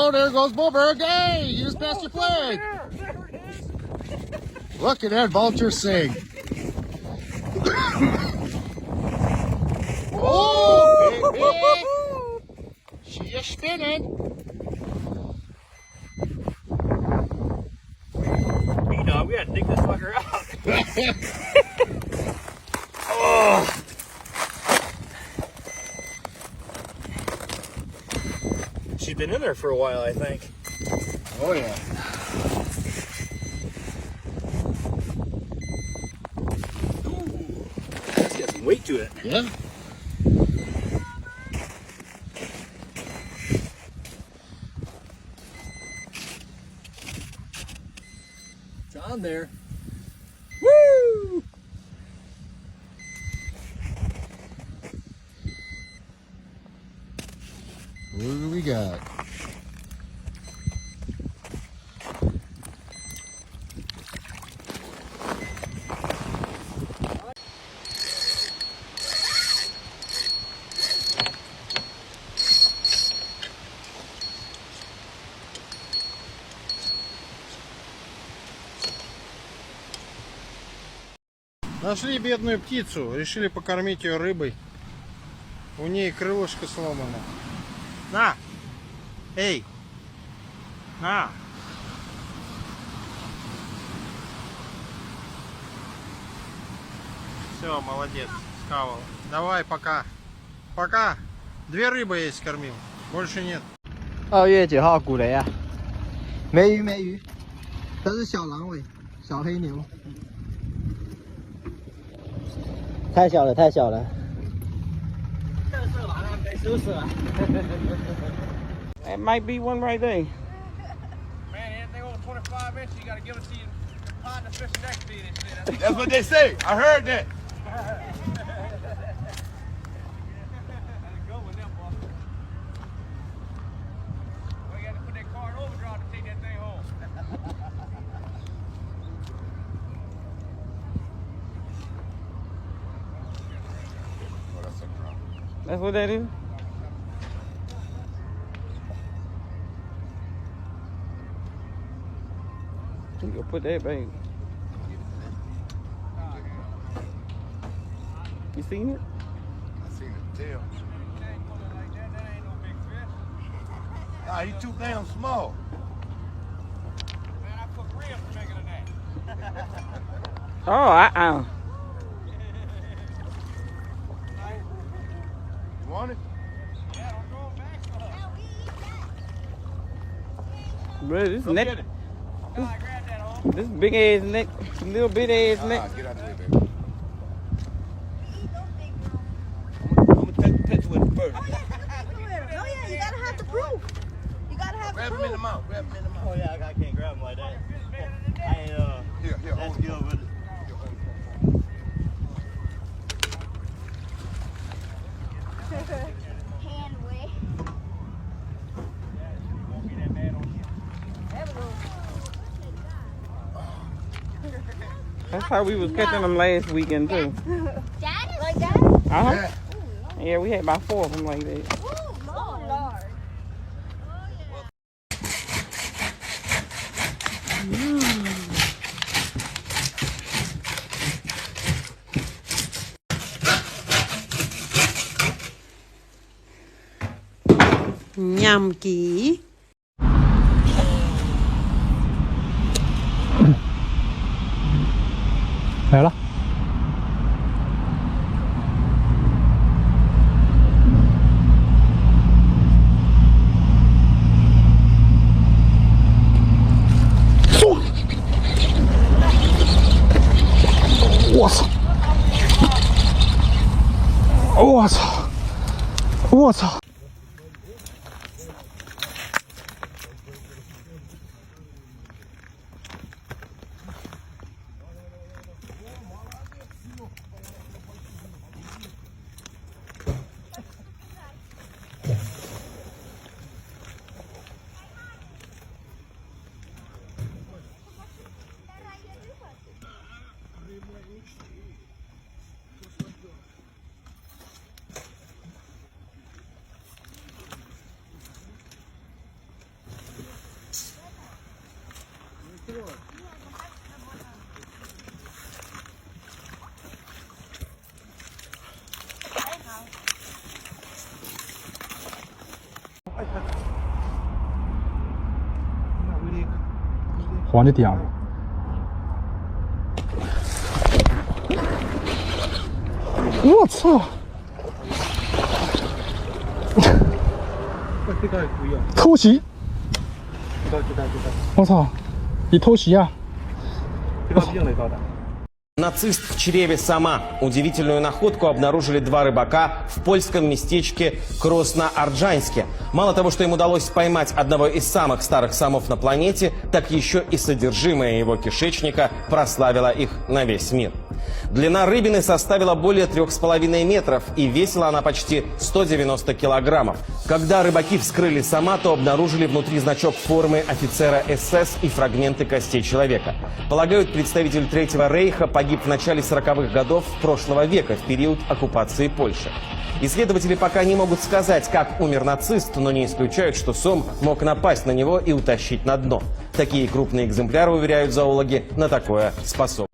Oh, there goes Bullberg. Hey, you just passed your flag. There it is. Look at that vulture sing. Oh, baby. She is spinning. B-Dog, we gotta dig this fucker out. Oh. She's been in there for a while, I think. Oh, yeah. Ooh, that's got some weight to it. Yeah. It's on there. Woo! What do we got? Нашли бедную птицу, решили покормить ее рыбой. У ней крылышко сломано. На! Эй! На! Все, молодец, схавал. Давай, пока. Пока. 2 рыбы есть кормил, больше нет. 2月9号鼓雷啊，没鱼没鱼，这是小狼尾，小黑牛，太小了太小了。That might be one right there. Man, anything over 25 inches, you gotta give it to your partner fishing next to you. That's what they say. I heard that. That's what that is? You can put that back. You seen it? I seen the tail. Nah, he too damn small. Man, I put ribs bigger than that. Oh, You want it? Yeah, don't throw it back. bro, this Go neck, get it. No, I grabbed that hole. this big ass neck, little bit ass neck. Get out of the way, baby. I'm gonna take a picture with the bird. Oh yeah, you gotta have the proof. You gotta have Grab the him in the proof. mouth. Grab him in the mouth. Oh yeah, I can't grab him like that. I ain't Here, that's hold it. good with it. Here, hold it. Hand way. That's how we was catching them last weekend too. That is like that? Uh-huh. Yeah. Yeah, we had about 4 of them like that. Oh Lord. Нямки. Đấy đó. Ủa sao? Ủa sao? 黄就点了。我操！偷袭！我操！你偷袭啊！ Нацист в чреве сама. Удивительную находку обнаружили два рыбака в польском местечке Кросноарджанске. Мало того, что им удалось поймать одного из самых старых самов на планете, так еще и содержимое его кишечника прославило их на весь мир. Длина рыбины составила более 3,5 метров, и весила она почти 190 килограммов. Когда рыбаки вскрыли сама, то обнаружили внутри значок формы офицера СС и фрагменты костей человека. Полагают, представитель Третьего рейха погиб в начале 40-х годов прошлого века, в период оккупации Польши. Исследователи пока не могут сказать, как умер нацист, но не исключают, что сом мог напасть на него и утащить на дно. Такие крупные экземпляры, уверяют зоологи, на такое способны.